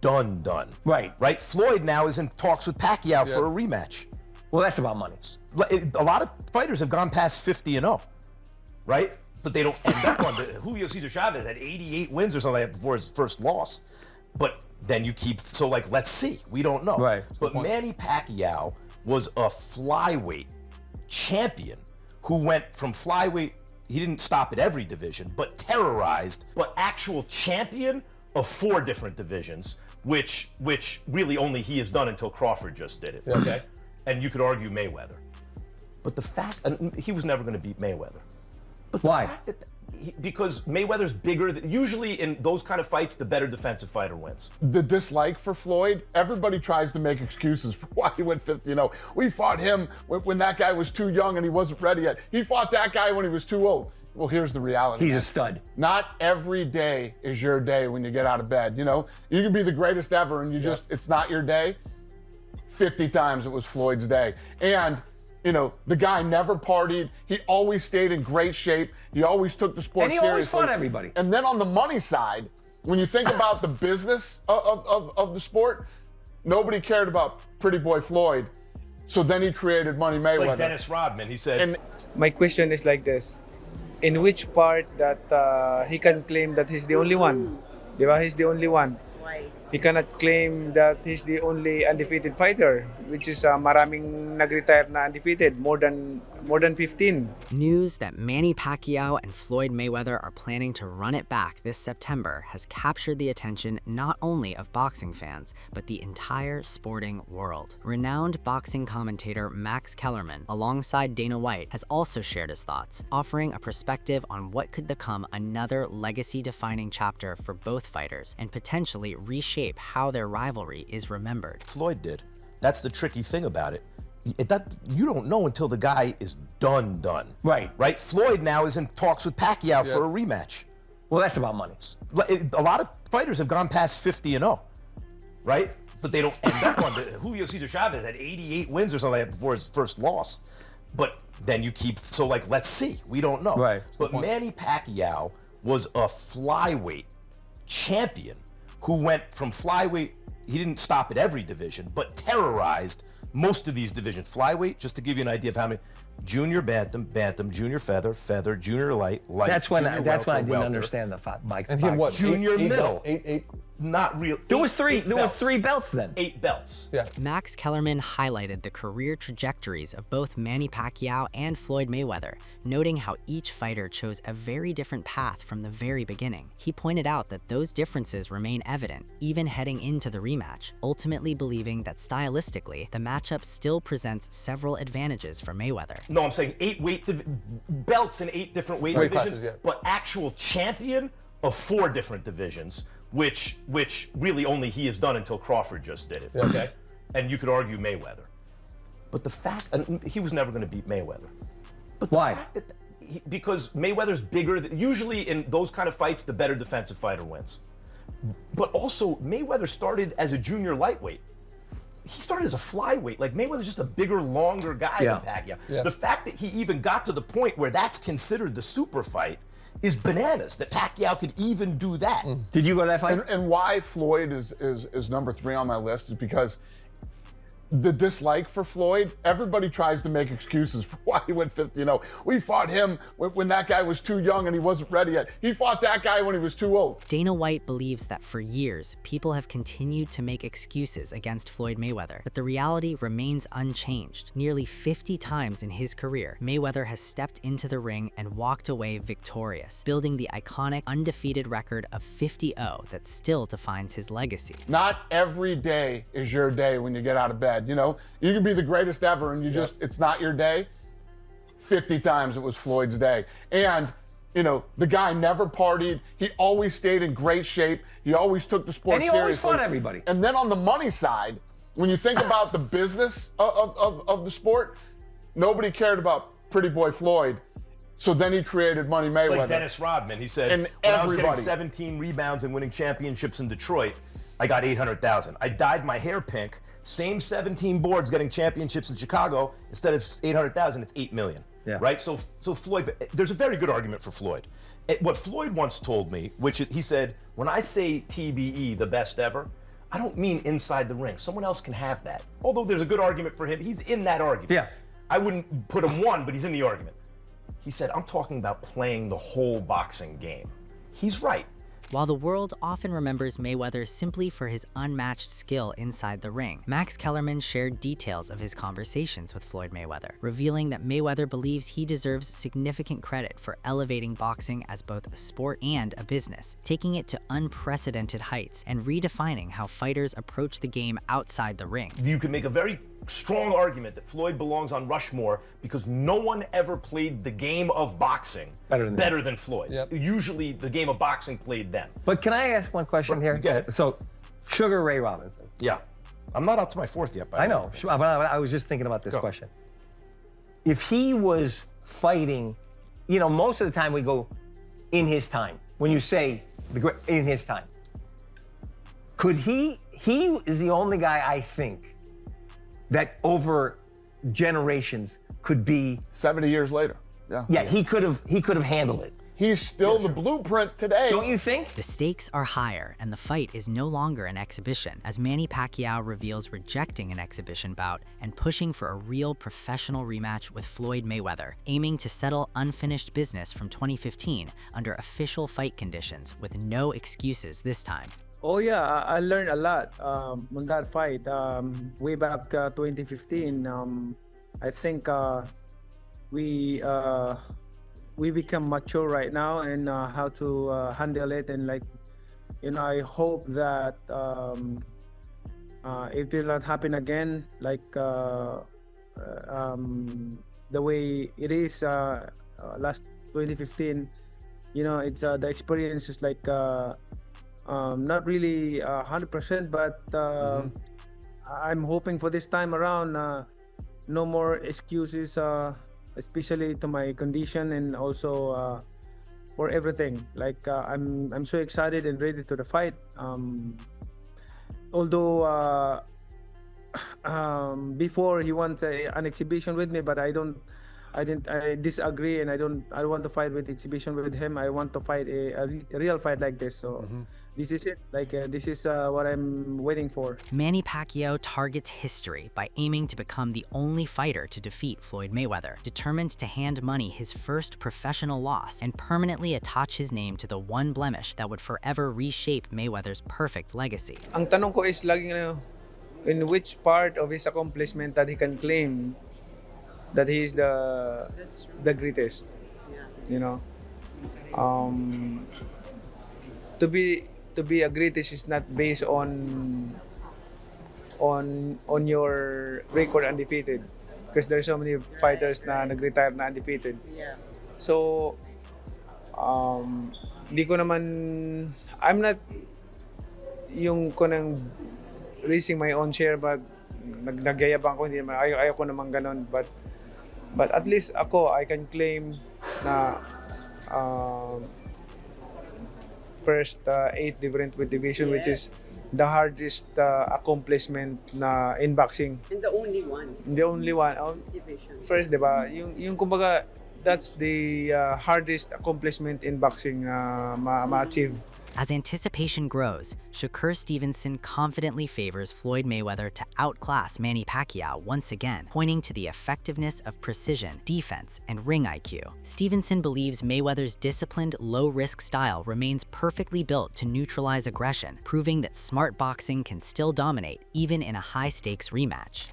done. Right? Floyd now is in talks with Pacquiao for a rematch. Well, that's about money. A lot of fighters have gone past 50-0, right? But they don't end up on Julio Cesar Chavez had 88 wins or something like that before his first loss. But then you keep, so like, let's see. We don't know. Right. But Manny Pacquiao was a flyweight champion who went from flyweight, he didn't stop at every division, but terrorized, but actual champion of 4 different divisions, which really only he has done until Crawford just did it, okay? And you could argue Mayweather. But the fact, and he was never going to beat Mayweather. But why? Because Mayweather's bigger. Usually in those kind of fights, the better defensive fighter wins. The dislike for Floyd, everybody tries to make excuses for why he went 50-0. We fought him when that guy was too young and he wasn't ready yet. He fought that guy when he was too old. Well, here's the reality. He's a stud. Not every day is your day when you get out of bed. You know, you can be the greatest ever and it's not your day. 50 times it was Floyd's day. And you know, the guy never partied. He always stayed in great shape. He always took the sport seriously. And he always fought everybody. And then on the money side, when you think about the business of the sport, nobody cared about Pretty Boy Floyd. So then he created Money Mayweather. Like Dennis Rodman, he said. My question is like this. In which part that he can claim that he's the only one? Diba? He's the only one. Why? He cannot claim that he's the only undefeated fighter, which is maraming nag-retire na undefeated, more than 15. News that Manny Pacquiao and Floyd Mayweather are planning to run it back this September has captured the attention not only of boxing fans, but the entire sporting world. Renowned boxing commentator Max Kellerman, alongside Dana White, has also shared his thoughts, offering a perspective on what could become another legacy-defining chapter for both fighters and potentially reshape how their rivalry is remembered. Floyd did. That's the tricky thing about it. You don't know until the guy is done. Right? Floyd now is in talks with Pacquiao for a rematch. Well, that's about money. A lot of fighters have gone past 50-0, right? But they don't end up on Julio Cesar Chavez had 88 wins or something like that before his first loss. But then you keep, so like, let's see. We don't know. Right. But Manny Pacquiao was a flyweight champion who went from flyweight, he didn't stop at every division, but terrorized most of these divisions. Flyweight, just to give you an idea of how many, junior bantam, junior feather, junior light, That's when I didn't welter. understand the Mike. And he had what? Junior middle. Eight. Not real. There was 3 belts then. 8 belts. Yeah. Max Kellerman highlighted the career trajectories of both Manny Pacquiao and Floyd Mayweather, noting how each fighter chose a very different path from the very beginning. He pointed out that those differences remain evident, even heading into the rematch, ultimately believing that stylistically, the matchup still presents several advantages for Mayweather. No, I'm saying 8 belts in 8 different weight divisions, classes, but actual champion of 4 different divisions, which really only he has done until Crawford just did it, okay? And you could argue Mayweather. But the fact, and he was never going to beat Mayweather. But the Why? fact that because Mayweather's bigger. Usually in those kind of fights, the better defensive fighter wins. But also, Mayweather started as a junior lightweight. He started as a flyweight. Like, Mayweather's just a bigger, longer guy than Pacquiao. Yeah. The fact that he even got to the point where that's considered the super fight is bananas, that Pacquiao could even do that. Did you go to that fight? And why Floyd is number 3 on my list is because the dislike for Floyd, everybody tries to make excuses for why he went 50-0. We fought him when that guy was too young and he wasn't ready yet. He fought that guy when he was too old. Dana White believes that for years, people have continued to make excuses against Floyd Mayweather, but the reality remains unchanged. Nearly 50 times in his career, Mayweather has stepped into the ring and walked away victorious, building the iconic undefeated record of 50-0 that still defines his legacy. Not every day is your day when you get out of bed. You know, you can be the greatest ever and it's not your day. 50 times it was Floyd's day. And, you know, the guy never partied. He always stayed in great shape. He always took the sport seriously. And he always fought everybody. And then on the money side, when you think about the business of the sport, nobody cared about Pretty Boy Floyd. So then he created Money Mayweather. Like Dennis Rodman, he said, and when I was getting 17 rebounds and winning championships in Detroit, I got 800,000. I dyed my hair pink. Same 17 boards getting championships in Chicago. Instead of 800,000, it's 8 million. Yeah. Right? So Floyd, there's a very good argument for Floyd. What Floyd once told me, he said, when I say TBE, the best ever, I don't mean inside the ring. Someone else can have that. Although there's a good argument for him. He's in that argument. Yes. I wouldn't put him one, but he's in the argument. He said, I'm talking about playing the whole boxing game. He's right. While the world often remembers Mayweather simply for his unmatched skill inside the ring, Max Kellerman shared details of his conversations with Floyd Mayweather, revealing that Mayweather believes he deserves significant credit for elevating boxing as both a sport and a business, taking it to unprecedented heights and redefining how fighters approach the game outside the ring. You can make a very strong argument that Floyd belongs on Rushmore because no one ever played the game of boxing better than Floyd. Yep. Usually the game of boxing played them. But can I ask one question here? Go ahead. So, Sugar Ray Robinson. Yeah. I'm not up to my fourth yet, by the I way. know, but I was just thinking about this Go. question. If he was fighting, you know, most of the time we go in his time. When you say in his time, could he is the only guy I think that over generations could be 70 years later. Yeah. he could have handled it. He's still the blueprint today. Don't you think? The stakes are higher, and the fight is no longer an exhibition, as Manny Pacquiao reveals rejecting an exhibition bout and pushing for a real professional rematch with Floyd Mayweather, aiming to settle unfinished business from 2015 under official fight conditions with no excuses this time. Oh yeah, I learned a lot on that fight. Way back 2015, I think we become mature right now and how to handle it, and like, you know, I hope that it will not happen again, like the way it is last 2015. You know, it's the experience is like not really 100%, but I'm hoping for this time around no more excuses, especially to my condition and also for everything. Like I'm so excited and ready to the fight. Although before he wants an exhibition with me, but I disagree, and I don't want to fight with exhibition with him. I want to fight a real fight like this. So this is it. Like this is what I'm waiting for. Manny Pacquiao targets history by aiming to become the only fighter to defeat Floyd Mayweather, determined to hand Money his first professional loss and permanently attach his name to the one blemish that would forever reshape Mayweather's perfect legacy. Ang tanong ko is laging in which part of his accomplishment that he can claim that he is the greatest. You know, to be a greatest is not based on your record undefeated, because there's so many fighters na nag-retire na undefeated. So di ko naman, I'm not yung kunang raising my own share, but nagyayabang ko, hindi naman ayaw ko naman ganun, but at least ako, I can claim na first 8 different weight division, which is the hardest accomplishment na in boxing. And the only one. The only one. Division. First, diba? Yung kumbaga, that's the hardest accomplishment in boxing ma-achieve. As anticipation grows, Shakur Stevenson confidently favors Floyd Mayweather to outclass Manny Pacquiao once again, pointing to the effectiveness of precision, defense, and ring IQ. Stevenson believes Mayweather's disciplined, low-risk style remains perfectly built to neutralize aggression, proving that smart boxing can still dominate even in a high-stakes rematch.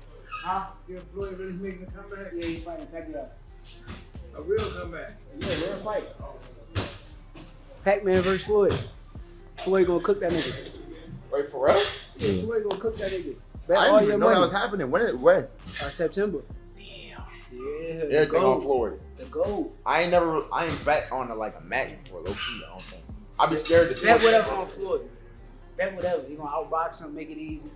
Yeah, Floyd really making a comeback? Yeah, he's fighting Pacquiao. A real comeback? Yeah, real fight. Pac-Man versus Floyd. Floyd gonna cook that nigga. Wait, for real? Yeah, Floyd gonna cook that nigga. I didn't even know that was happening. When? September. Damn. Yeah. Everything on Florida. The gold. I ain't bet on like a match before, low key. I don't think. I'd be scared to see. Bet whatever on Floyd. Bet whatever. He gonna outbox him, make it easy.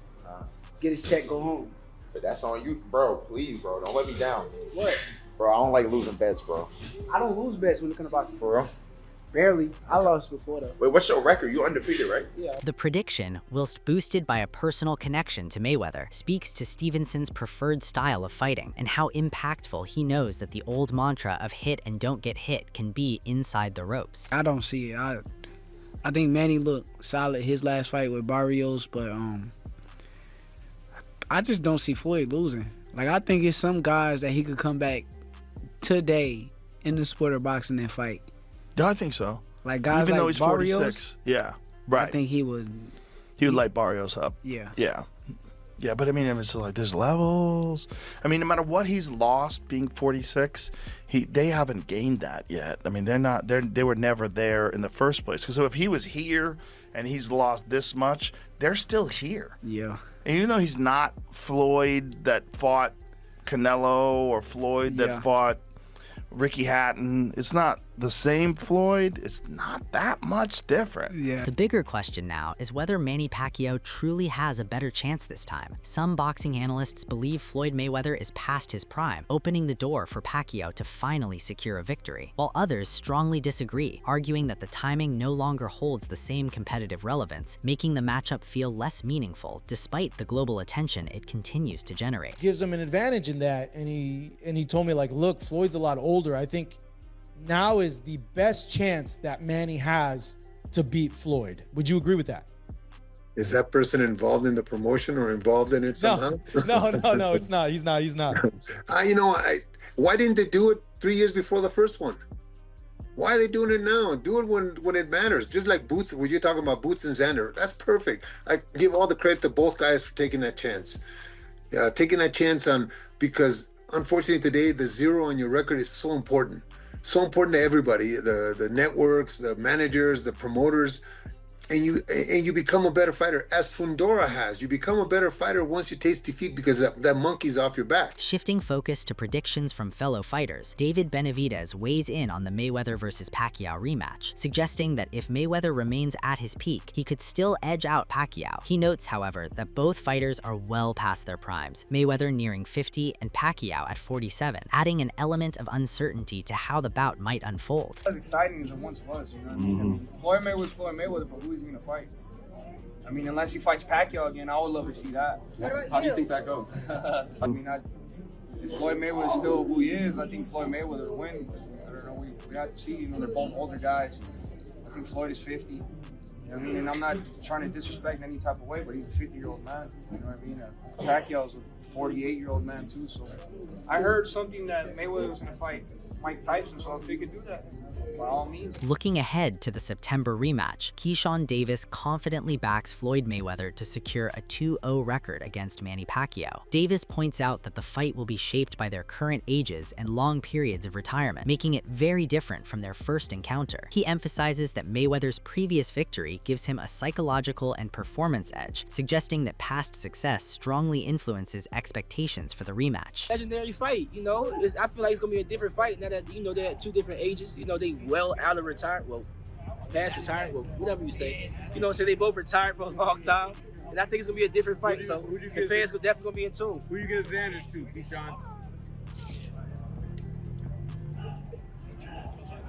Get his check, go home. But that's on you, bro. Please, bro. Don't let me down. What? Bro, I don't like losing bets, bro. I don't lose bets when it comes to boxing. For real? Barely. I lost before though. Wait, what's your record? You undefeated, right? Yeah. The prediction, whilst boosted by a personal connection to Mayweather, speaks to Stevenson's preferred style of fighting and how impactful he knows that the old mantra of hit and don't get hit can be inside the ropes. I don't see it. I think Manny looked solid his last fight with Barrios, but I just don't see Floyd losing. Like, I think it's some guys that he could come back today in the sport of boxing and fight. Yeah, I think so. Like guys Even like though he's Barrios, 46. Yeah, right. I think he would. He would light Barrios up. Yeah. Yeah. Yeah, but I mean, it's like there's levels. I mean, no matter what he's lost being 46, they haven't gained that yet. I mean, they were never there in the first place. So if he was here and he's lost this much, they're still here. Yeah. And even though he's not Floyd that fought Canelo or Floyd that fought Ricky Hatton, it's not the same Floyd. It's not that much different. Yeah. The bigger question now is whether Manny Pacquiao truly has a better chance this time. Some boxing analysts believe Floyd Mayweather is past his prime, opening the door for Pacquiao to finally secure a victory, while others strongly disagree, arguing that the timing no longer holds the same competitive relevance, making the matchup feel less meaningful despite the global attention it continues to generate. Gives him an advantage in that, and he told me, like, look, Floyd's a lot older. I think now is the best chance that Manny has to beat Floyd. Would you agree with that? Is that person involved in the promotion or involved in it somehow? No, it's not. He's not. Why didn't they do it 3 years before the first one? Why are they doing it now? Do it when it matters. Just like Boots, when you're talking about Boots and Xander, that's perfect. I give all the credit to both guys for taking that chance. Taking that chance because unfortunately today, the zero on your record is so important. So important to everybody, the networks, the managers, the promoters, and you become a better fighter, as Fundora has. You become a better fighter once you taste defeat because that monkey's off your back. Shifting focus to predictions from fellow fighters, David Benavidez weighs in on the Mayweather vs. Pacquiao rematch, suggesting that if Mayweather remains at his peak, he could still edge out Pacquiao. He notes, however, that both fighters are well past their primes, Mayweather nearing 50 and Pacquiao at 47, adding an element of uncertainty to how the bout might unfold. As exciting as it once was, you know what I mean? Floyd Mayweather's Floyd Mayweather, but who is he gonna fight? I mean, unless he fights Pacquiao again, I would love to see that. How do you think that goes? I mean, if Floyd Mayweather is still who he is, I think Floyd Mayweather will win. I don't know, we have to see. You know, they're both older guys. I think Floyd is 50. You know what I mean? And I'm not trying to disrespect in any type of way, but he's a 50-year-old man. You know what I mean? Pacquiao's a 48-year-old man too. So I heard something that Mayweather was gonna fight Mike Tyson, so if he could do that, by all means. Looking ahead to the September rematch, Keyshawn Davis confidently backs Floyd Mayweather to secure a 2-0 record against Manny Pacquiao. Davis points out that the fight will be shaped by their current ages and long periods of retirement, making it very different from their first encounter. He emphasizes that Mayweather's previous victory gives him a psychological and performance edge, suggesting that past success strongly influences expectations for the rematch. Legendary fight, you know. I feel like it's gonna be a different fight now that, you know, they're at two different ages. You know, they well out of retirement, well, past retirement, well, whatever you say. You know, so they both retired for a long time, and I think it's gonna be a different fight. So the fans are definitely gonna be in tune. Who you give advantage to, Keyshawn?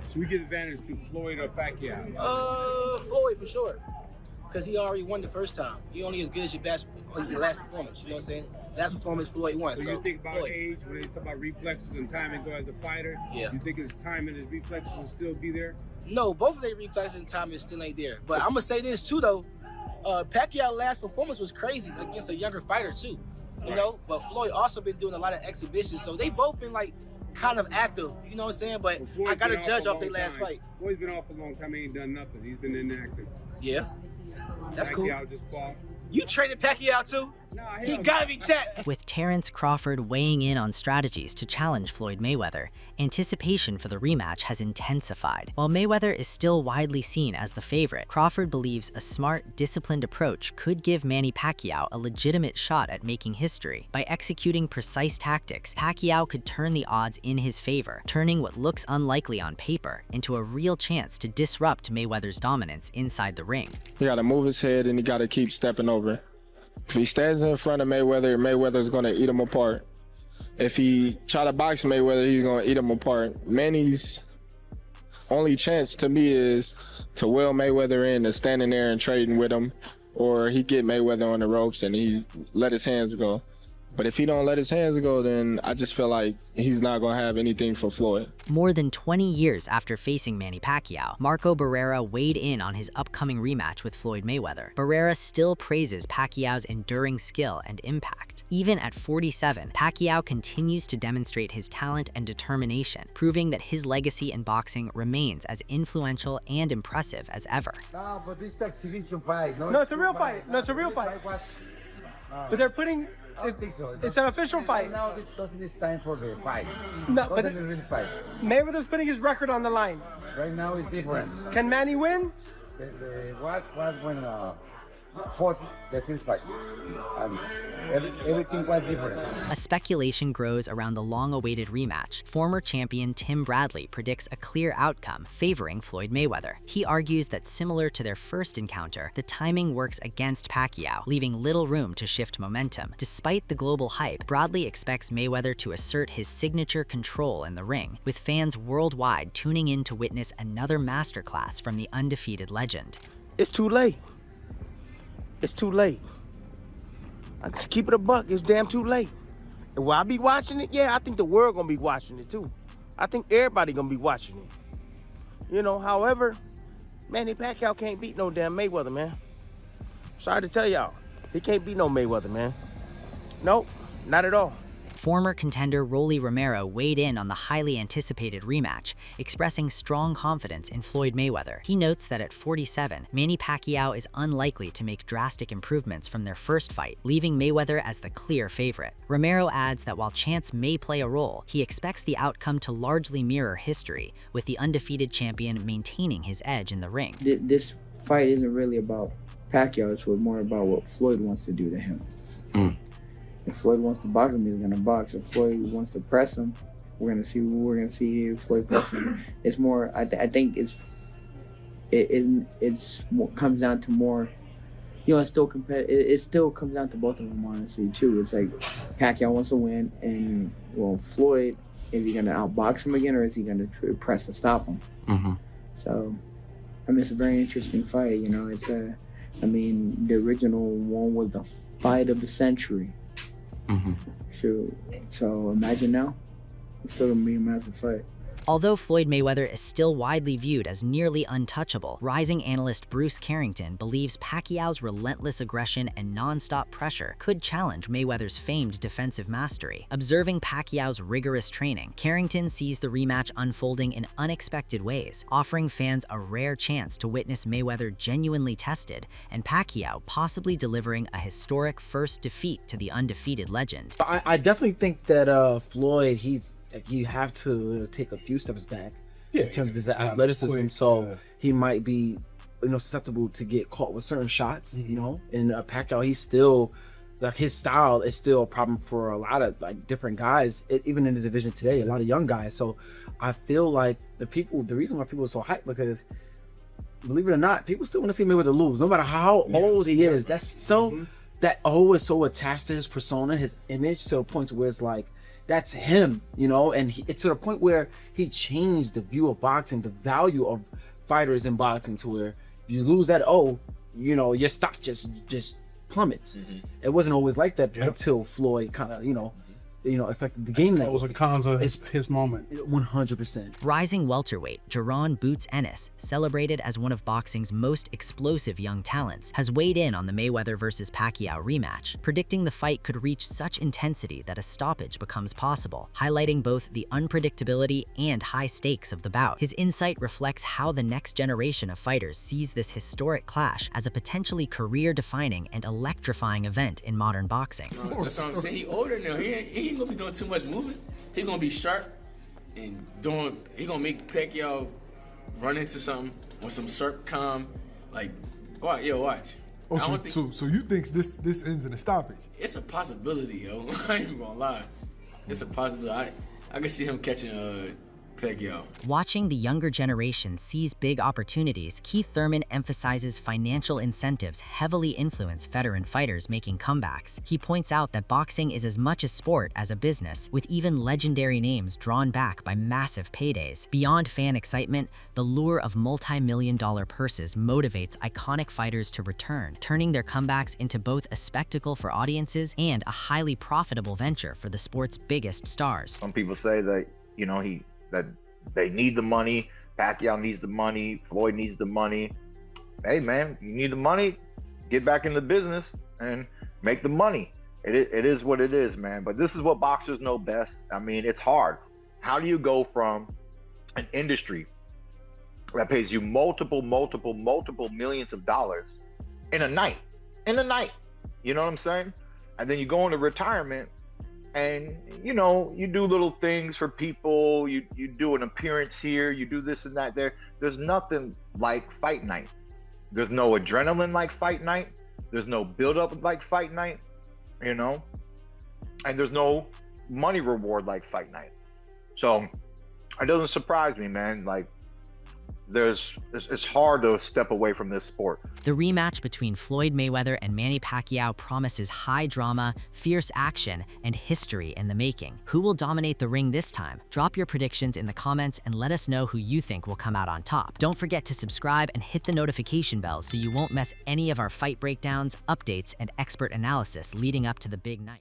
So we give advantage to Floyd or Pacquiao? Floyd for sure, because he already won the first time. He only as good as your last performance. You know what I'm saying? Last performance, Floyd won. So so you think about Floyd. age when they talk about reflexes and timing go as a fighter? Yeah. You think his time and his reflexes will still be there? No, both of their reflexes and timing still ain't there. But I'm gonna say this too though. Pacquiao's last performance was crazy against a younger fighter too. You know, but Floyd also been doing a lot of exhibitions, so they both been like kind of active. You know what I'm saying? But I gotta judge off their last fight. Floyd's been off a long time. He ain't done nothing. He's been inactive. Yeah, that's cool. Pacquiao just fought. You traded Pacquiao too? He gotta be checked. With Terrence Crawford weighing in on strategies to challenge Floyd Mayweather, anticipation for the rematch has intensified. While Mayweather is still widely seen as the favorite, Crawford believes a smart, disciplined approach could give Manny Pacquiao a legitimate shot at making history. By executing precise tactics, Pacquiao could turn the odds in his favor, turning what looks unlikely on paper into a real chance to disrupt Mayweather's dominance inside the ring. He gotta move his head and he gotta keep stepping over. If he stands in front of Mayweather, Mayweather's gonna eat him apart. If he try to box Mayweather, he's gonna eat him apart. Manny's only chance to me is to will Mayweather in and standing there and trading with him, or he get Mayweather on the ropes and he let his hands go. But if he don't let his hands go, then I just feel like he's not going to have anything for Floyd. More than 20 years after facing Manny Pacquiao, Marco Barrera weighed in on his upcoming rematch with Floyd Mayweather. Barrera still praises Pacquiao's enduring skill and impact. Even at 47, Pacquiao continues to demonstrate his talent and determination, proving that his legacy in boxing remains as influential and impressive as ever. No, but this is exhibition fight. No, it's a real fight. No, it's a real fight. But they're putting. I don't think so. It's an official fight. Now it's not this time for the fight. No, but but a real fight. Mayweather's putting his record on the line. Right now it's different. Can Manny win? What was when fought the first fight, and everything was different. As speculation grows around the long-awaited rematch, former champion Tim Bradley predicts a clear outcome favoring Floyd Mayweather. He argues that similar to their first encounter, the timing works against Pacquiao, leaving little room to shift momentum. Despite the global hype, Bradley expects Mayweather to assert his signature control in the ring, with fans worldwide tuning in to witness another masterclass from the undefeated legend. It's too late. It's too late. I just keep it a buck. It's damn too late. And will I be watching it? Yeah, I think the world gonna be watching it too. I think everybody gonna be watching it. You know, however, Manny Pacquiao can't beat no damn Mayweather, man. Sorry to tell y'all, he can't beat no Mayweather, man. Nope, not at all. Former contender Rolly Romero weighed in on the highly anticipated rematch, expressing strong confidence in Floyd Mayweather. He notes that at 47, Manny Pacquiao is unlikely to make drastic improvements from their first fight, leaving Mayweather as the clear favorite. Romero adds that while chance may play a role, he expects the outcome to largely mirror history, with the undefeated champion maintaining his edge in the ring. This fight isn't really about Pacquiao, it's more about what Floyd wants to do to him. If Floyd wants to box him, he's gonna box. If Floyd wants to press him, we're gonna see if Floyd press him. It's more. I think it's comes down to more. You know, it's still it still comes down to both of them, honestly, too. It's like Pacquiao wants to win, and well, Floyd, is he gonna outbox him again, or is he gonna press to stop him? So, I mean, it's a very interesting fight. You know, it's I mean, the original one was the fight of the century. Shoot. So imagine now, it's still gonna be a massive fight. Although Floyd Mayweather is still widely viewed as nearly untouchable, rising analyst Bruce Carrington believes Pacquiao's relentless aggression and non-stop pressure could challenge Mayweather's famed defensive mastery. Observing Pacquiao's rigorous training, Carrington sees the rematch unfolding in unexpected ways, offering fans a rare chance to witness Mayweather genuinely tested and Pacquiao possibly delivering a historic first defeat to the undefeated legend. I definitely think that Floyd, you have to take a few steps back in terms of his athleticism. So he might be, susceptible to get caught with certain shots. And Pacquiao, he's still his style is still a problem for a lot of different guys, even in his division today. A lot of young guys. So I feel like the reason why people are so hyped, because believe it or not, people still want to see Mayweather lose, no matter how old he is. That's so that is so attached to his persona, his image, to a point where it's like, that's him, and it's to the point where he changed the view of boxing, the value of fighters in boxing, to where if you lose that, your stock just plummets. It wasn't always like that until Floyd kind of, affected the game. That was a cons of his moment. 100%. Rising welterweight Jaron Boots Ennis, celebrated as one of boxing's most explosive young talents, has weighed in on the Mayweather vs. Pacquiao rematch, predicting the fight could reach such intensity that a stoppage becomes possible, highlighting both the unpredictability and high stakes of the bout. His insight reflects how the next generation of fighters sees this historic clash as a potentially career-defining and electrifying event in modern boxing. That's what I'm saying. He older now. He ain't gonna be doing too much moving. He gonna be sharp and he gonna make Pacquiao run into something or some sharp calm. Watch. Oh, so you think this ends in a stoppage? It's a possibility, yo. I ain't even gonna lie. It's a possibility. I can see him catching Pacquiao. Watching the younger generation seize big opportunities, Keith Thurman emphasizes financial incentives heavily influence veteran fighters making comebacks. He points out that boxing is as much a sport as a business, with even legendary names drawn back by massive paydays. Beyond fan excitement, the lure of multi-million-dollar purses motivates iconic fighters to return, turning their comebacks into both a spectacle for audiences and a highly profitable venture for the sport's biggest stars. Some people say that, you know, that they need the money. Pacquiao needs the money. Floyd needs the money. Hey, man, you need the money, get back in the business and make the money. It is what it is, man. But this is what boxers know best. I mean, it's hard. How do you go from an industry that pays you multiple millions of dollars in a night? You know what I'm saying? And then you go into retirement and, you know, you do little things for people. You do an appearance here. You do this and that there. There's nothing like fight night. There's no adrenaline like fight night. There's no buildup like fight night, you know? And there's no money reward like fight night. So it doesn't surprise me, man. Like, it's hard to step away from this sport. The rematch between Floyd Mayweather and Manny Pacquiao promises high drama, fierce action, and history in the making. Who will dominate the ring this time? Drop your predictions in the comments and let us know who you think will come out on top. Don't forget to subscribe and hit the notification bell so you won't miss any of our fight breakdowns, updates, and expert analysis leading up to the big night.